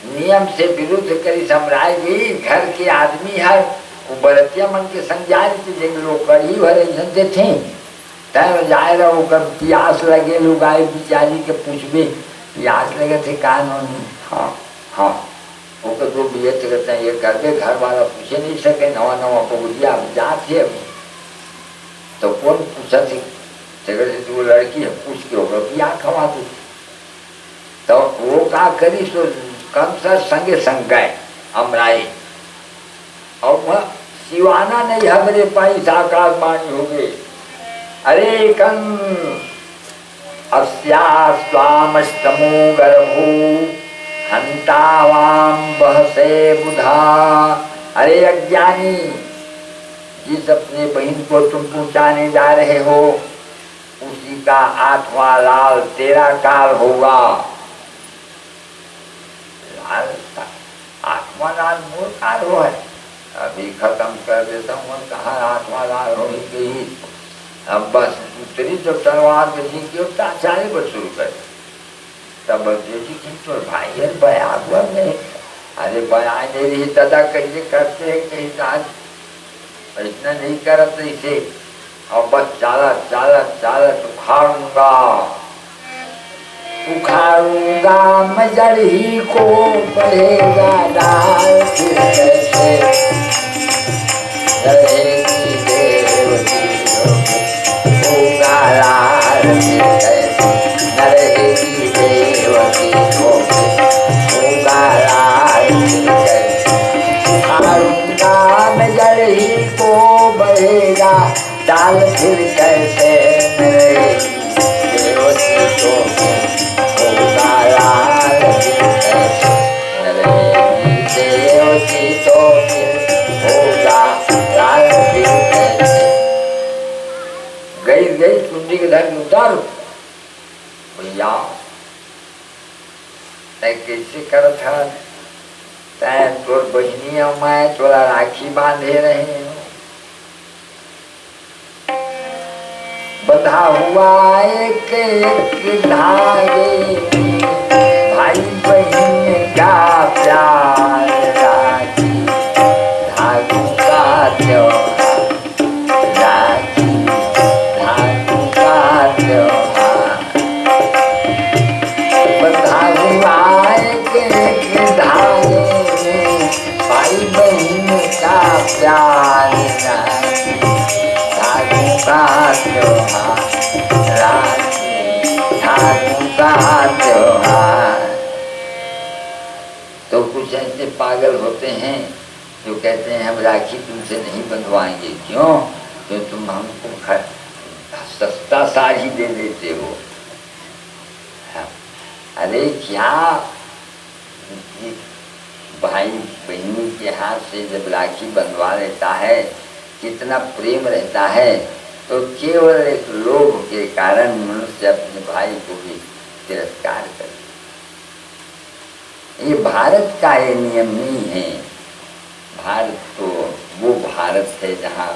नियम से विरुद्ध करी समराय गई, घर के आदमी है वो बरतिया मन के संजान के लोग कड़ी भरे थे तय जाए रहो कर प्यास लगे लोग आए बिचारी के पूछबे प्यास लगे थे कानून। हाँ हाँ वो तो जो भी करते हैं ये करके घर वाला पूछे नहीं सके, नवा नवा पगुड़िया जात है अभी तो कौन पूछा थे जगह से वो लड़की है पूछ के होगा क्या खवा तू, तो वो का करी सो कंस संगे संग गए अमराई, और वह शिवाना नहीं हमरे पाई साकार पानी हो गए। अरे कंस अस्या स्वामस्तमो गर्भो हंतावाम बहसे बुधा। अरे अज्ञानी, जिस अपने बहन को तुम पहुंचाने जा रहे हो उसी का 8वां लाल तेरा काल होगा। लाल 8वां लाल मोर काल हो है, अभी खत्म कर देता हूँ, कहा 8वां लाल हो ही गई। अब बस दूसरी जब तलवार बेची की चाहे बस शुरू कर, तब बेटी की तो भाई है बया हुआ नहीं। अरे बया नहीं रही दादा कहिए करते हैं कहीं दाद इतना नहीं करते इसे, और बस चाला चाला चाला उखाड़ूंगा उखाड़ूंगा मैं जड़ ही को बढ़ेगा डाल फिर कैसे रहेगी देवती होगा लाल फिर कैसे न रहेगी देवती होगा लाल फिर कैसे उखाड़ूंगा मैं जड़ ही को बढ़ेगा डाल फिर कैसे न रहेगी देवती होगा लाल फिर कैसे न रहेगी देवती तो फिर होगा लाल फिर कैसे। गई गई कुंडी के धन उतारो भैया, तय कैसे कर था तय तोर बहनिया मैं तोरा राखी बांधे रहे हो, बंधा हुआ एक एक धागे भाई बहन का प्यार राखी धागों का त्योहार राखी धागों का त्योहार। बंधा हुआ एक एक धागे भाई बहन का प्यार राखी धागों का त्योहार राखी धागों का त्योहार। तो कुछ ऐसे पागल होते हैं जो कहते हैं हम राखी तुमसे नहीं बंधवाएंगे, क्यों? तो तुम हमको सस्ता साड़ी दे देते हो। अरे क्या भाई बहनों के हाथ से जब राखी बंधवा लेता है कितना प्रेम रहता है, तो केवल एक लोभ के कारण मनुष्य अपने भाई को भी तिरस्कार करे। ये भारत का ये नियम नहीं है। भारत तो वो भारत है जहाँ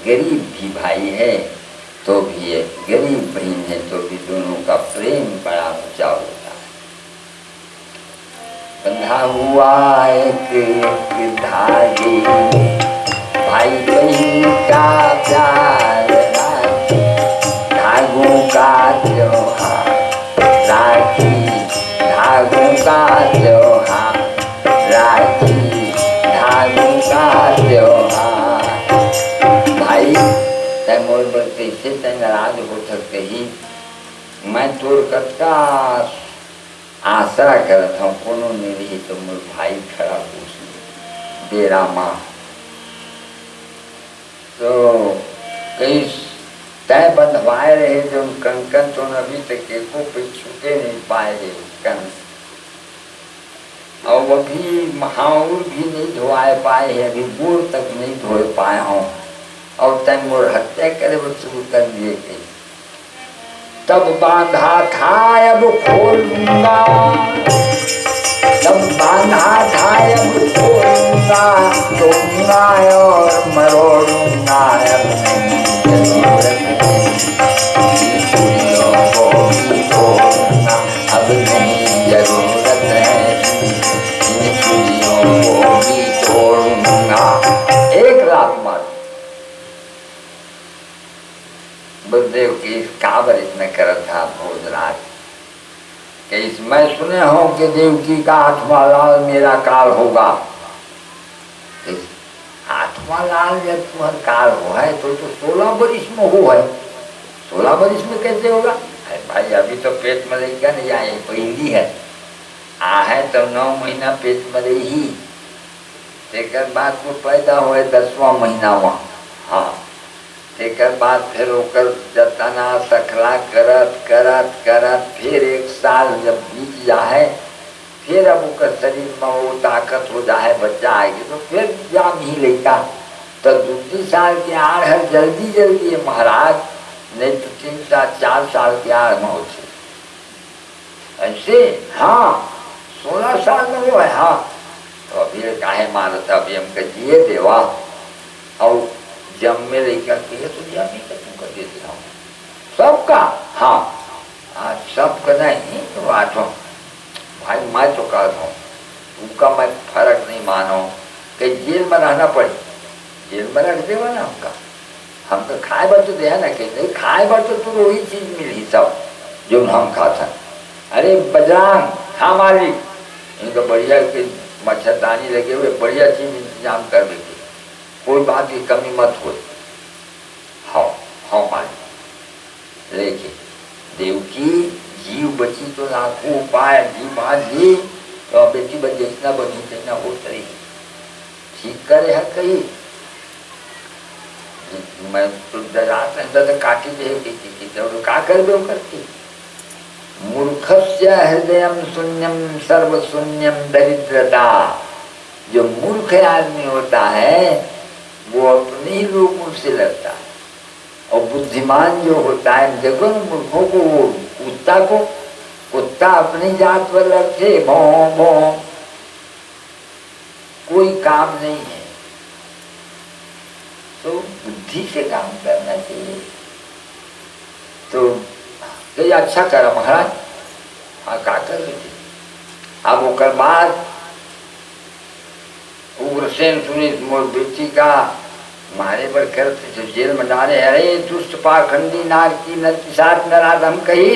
गरीब भी भाई है तो भी है, गरीब बहन है तो भी दोनों का प्रेम बड़ा ऊंचा होता है। बंधा हुआ एक एक धागे भाई बहन का प्यार राखी धागों का त्योहार राखी धागों का त्योहार राखी धागों का त्योहार। भाई तय मोर पर कैसे तय नाराज हो सकते ही, मैं तोर कत्ता आसरा करता हूँ, कोनो नहीं रही तो मोर भाई खड़ा पूछ बेरा माँ। तो कई तय बंधवाए रहे जो कंकन तो अभी तक एको पे छूटे नहीं पाए थे कंस, और वो भी महाउर भी नहीं धोआए पाए हैं, अभी बूढ़ तक नहीं धोए पाए हों, और तय मोर हत्या करे वो शुरू कर दिए थे। तब बांधा था अब खोलूंगा, तब बांधा था अब खोलूंगा, तोड़ूंगा और मरोड़ूंगा, अब नहीं जरूरत है चूड़ियों को भी तोड़ूंगा, अब नहीं जरूरत है इन चूड़ियों को भी तोड़ूंगा। एक रात मार बुद्धदेव की इस काबर इसमें कर था भोजराज कि इसमें सुने हो कि देवकी का 8वां लाल मेरा काल होगा। 8वां लाल जब तुम्हारा काल हो है तो 16 बरिस में हो है, 16 वर्ष में कैसे होगा? अरे भाई अभी तो पेट में रहेगा नहीं, आए पहली है आ है तो 9 महीना पेट में रही, तेकर बाद वो पैदा हुए 10वां महीना वहाँ। हाँ, तेकर बाद फिर होकर जतना सखला करत करत करत फिर 1 साल जब बीत जाए, फिर अब उसका शरीर में वो ताकत हो जाए, बच्चा आएगी तो फिर जाम ही लेता। तो 2 साल के आड़ है जल्दी जल्दी है महाराज, नहीं तो 3 साल 4 साल के आड़ में होते ऐसे। हाँ 16 साल में वो है। हाँ तो अभी काहे मारता, अभी हम जिए देवा और जब में लेकर के तो दिया नहीं कर तुमको दे देता हूँ सबका। हाँ आज सबका नहीं तो बात हो भाई, मैं तो कहता हूँ उनका मैं फर्क नहीं मानो कि जेल में रहना पड़े, जेल में रख देवा ना हमका, हम तो खाए बार तो दिया ना, कहीं नहीं खाए बार तो वही चीज मिली सब जो हम खाता। अरे बजरांग, हाँ मालिक, इनको बढ़िया के मच्छरदानी लगे हुए बढ़िया चीज इंतजाम कर देते, कोई बात की कमी मत हो। हाँ हाँ मालिक, लेकिन देवकी जीव बची तो लाखों उपाय, जीव बात जी तो बेटी बच्चे इतना बनी इतना होता रही, ठीक करे है कही। मैं तो रात अंदर काटी दे का कर दो करती। मूर्खस्य हृदयम शून्यम सर्व शून्यम दरिद्रता, जो मूर्ख आदमी होता है वो अपने ही लोगों से लड़ता है, और बुद्धिमान जो होता है, देखो ना मूर्खों को, वो कुत्ता अपनी जात पर लड़ते भौं भौं, कोई काम नहीं है। तो बुद्धि से काम करना चाहिए। तो ये अच्छा करा महाराज। हाँ का कर लेते। अब वो बाद उग्रसेन सुनी मोर बेटी का मारे पर करते तो जेल में डाले। अरे दुष्ट पाखंडी नार की नरपिशाच नराधम कही,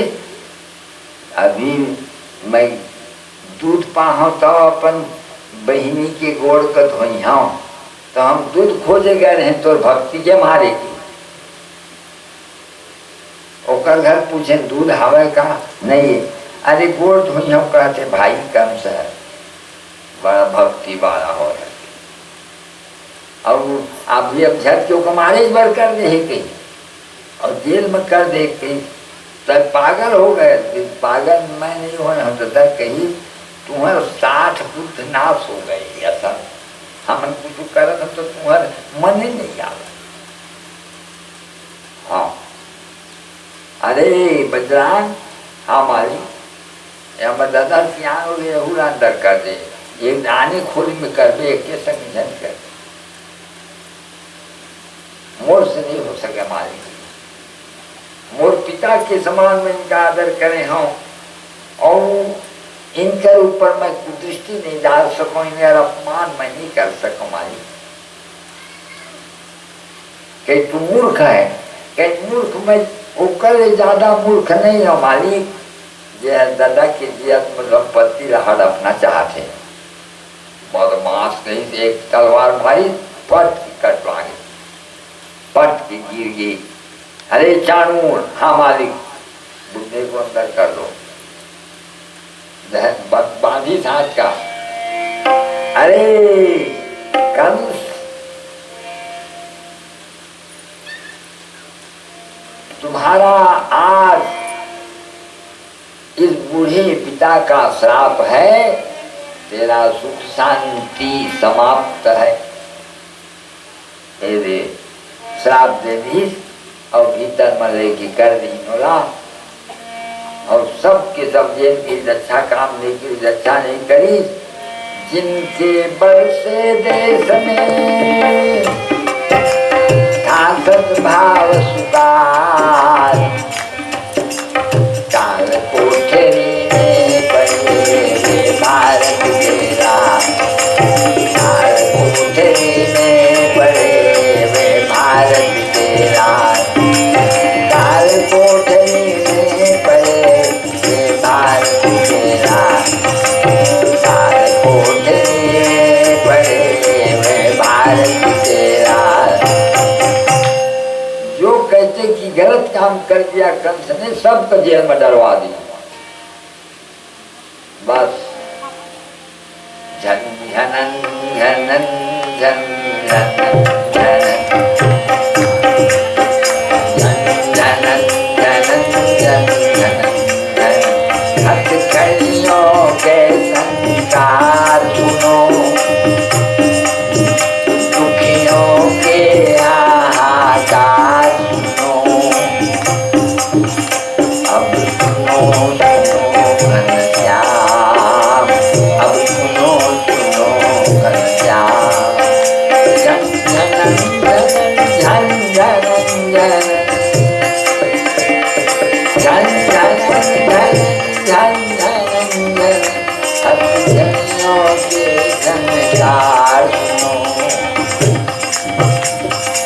अभी मैं दूध पाहो तो अपन बहिनी के गोड़ का धोई हूँ, तो हम दूध खोजे गए रहे तो भक्ति के मारे की। ओकर घर पूछे दूध हवे का नहीं, अरे गोड़ धोई हम कहते भाई कम से बड़ा भक्ति वाला हो रहा। और अभी अब झट क्यों कमारे बार कर दे कहीं और जेल में कर दे कहीं, तब पागल हो गए। पागल मैं नहीं होना तो तब कहीं तुम्हारे 60 बुद्ध नाश हो गए, ऐसा हम कुछ कर तो तुम्हारे मन ही नहीं आ। हाँ अरे बजरांग, हाँ मालिक, या दादा क्या हो गया अंदर कर दे, एक आने खोली में कर दे, एक संगठन कर दे, मोर से नहीं हो सके मालिक। मोर पिता के समान में इनका आदर करे हूँ और इनके ऊपर मैं कुदृष्टि नहीं डाल सकूं, इन्हें अपमान मैं नहीं कर सकूं मालिक। कहीं तू मूर्ख है, कहीं मूर्ख में उकर ज्यादा मूर्ख नहीं हो मालिक। ये दादा की जियत में संपत्ति हड़पना चाहते, बदमाश कहीं से एक तलवार मारी पट की कटवा गई, पट की गिर गई। अरे चाणूर, हाँ मालिक, बुढ़े को अंदर कर दो, बांधी हाथ का। अरे कंस, तुम्हारा आज इस बूढ़े पिता का श्राप है, तेरा सुख शांति समाप्त है। तेरे श्राप दे दी और भीतर में लेके कर दी नोला, और सबके सब जेल की रक्षा काम नहीं की, रक्षा नहीं करी। जिनके बरसे देश में था सद्भाव सुधार, काल कोठरी में पड़े भारत तेरा, काल कोठरी में पड़े वे भारत तेरा, काल कोठरी में पड़े वे भारत तेरा, काल कोठरी में पड़े वे भारत तेरा। जो कहते कि गलत काम काम कर दिया कंस ने, सबको जेल में डलवा दिया। बस झन झनन झनन झन झनन झनन झनन झनन हथकड़ियों के संस्कार सुनो, दुखियों के हाहाकार सुनो, अब सुनो सुनो घनश्याम, अब सुनो सुनो घनश्याम। झन झनन झन झनन झन झन झन झन झनन हथकड़ियों के संस्कार सुनो,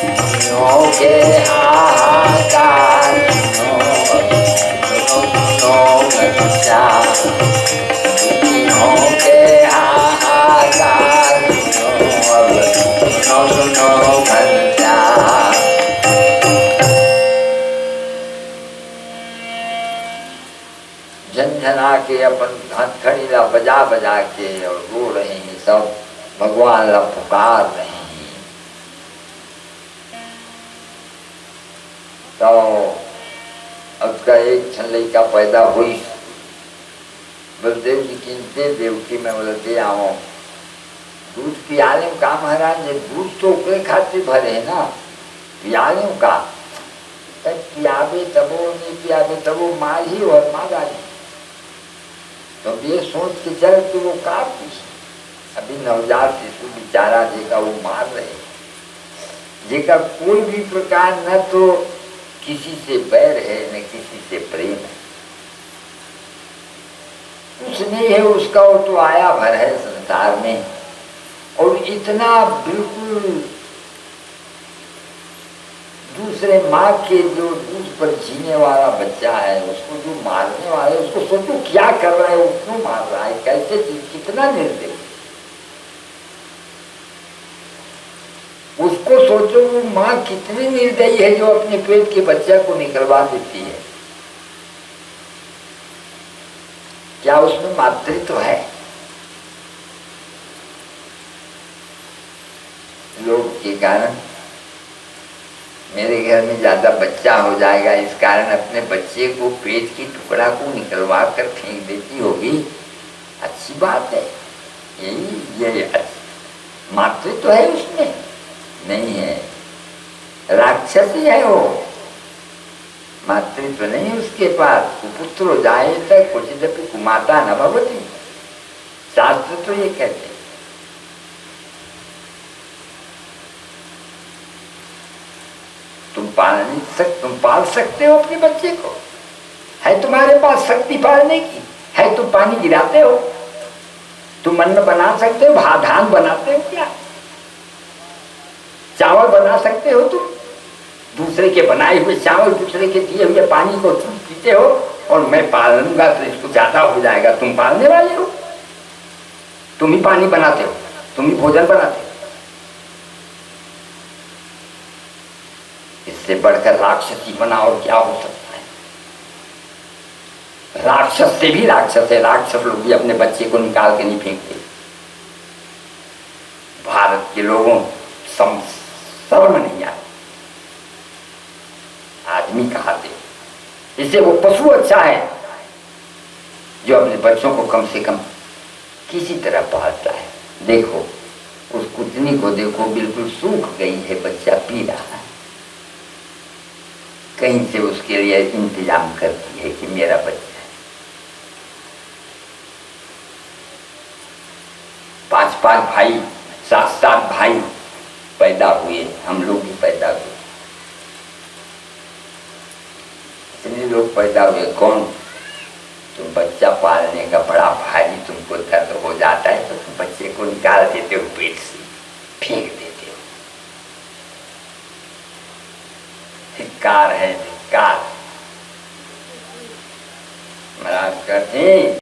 दुखियों के हाहाकार सुनो, सुनो घनश्याम, दुखियों के हाहाकार सुनो, अब सुनो सुनो घनश्याम। झनझना के अपन हथकड़ीला बजा बजा के और रो रहे हैं सब, भगवान ला पुकार रहे हैं। तो उसका एक क्षण लड़का पैदा हुई, बलदेव जी किनते देवकी में बोलते आओ दूध पियाले का महाराज, दूध तो ओकरे खातिर भरे है ना, पियाले का पियाबे तबो नहीं पियाबे तबो मार ही और मारा ही। तो ये सोच के चल कि वो का पूछ, अभी नवजात शिशु बेचारा जेका वो मार रहे, जेका कोई भी प्रकार न तो किसी से बैर है न किसी से प्रेम है, कुछ नहीं है उसका, वो तो आया भर है संसार में। और इतना बिल्कुल दूसरे माँ के जो दूध पर जीने वाला बच्चा है, उसको जो मारने वाला है, उसको सोचो क्या कर रहा है, वो क्यों मार रहा है, कैसे चीज, कितना निर्दयी। उसको सोचो वो माँ कितनी निर्दयी है जो अपने पेट के बच्चे को निकलवा देती है। क्या उसमें मातृत्व है? लोभ के कारण मेरे घर में ज्यादा बच्चा हो जाएगा, इस कारण अपने बच्चे को पेट की टुकड़ा को निकलवा कर फेंक देती होगी, अच्छी बात है। ये मातृत्व है उसमें? नहीं है, राक्षस ही है वो, मातृत्व नहीं उसके पास। कुपुत्रो जायेत क्वचिदपि कुमाता न भवति, शास्त्र तो ये कहते। तुम पाल सकते हो अपने बच्चे को, है तुम्हारे पास शक्ति पालने की, है तुम पानी गिराते हो, तुम अन्न बना सकते हो, धान बनाते हो, क्या चावल बना सकते हो तुम? दूसरे के बनाए हुए चावल, दूसरे के दिए हुए पानी को तुम पीते हो, और मैं पाल लूंगा तो इसको ज्यादा हो जाएगा। तुम पालने वाले हो, तुम ही पानी बनाते हो, तुम ही भोजन बनाते हो। इससे बढ़कर राक्षसी बना और क्या हो सकता है? राक्षस से भी राक्षस है, राक्षस लोग भी अपने बच्चे को निकाल के नहीं फेंकते। भारत के लोगों शर्म नहीं आती, आदमी कहाते, इससे वो पशु अच्छा है जो अपने बच्चों को कम से कम किसी तरह पालता है। देखो उस कुतनी को देखो, बिल्कुल सूख गई है, बच्चा पी रहा है, कहीं से उसके लिए इंतजाम करती है कि मेरा बच्चा है। 5-5 भाई, 7-7 भाई पैदा हुए, हम लोग भी पैदा हुए, इतने लोग पैदा हुए, कौन? तुम बच्चा पालने का बड़ा भारी तुमको दर्द हो जाता है तो तुम बच्चे को निकाल देते हो, पेट से फेंक देते हो। धिक्कार है, धिक्कार। महाराज कहते हैं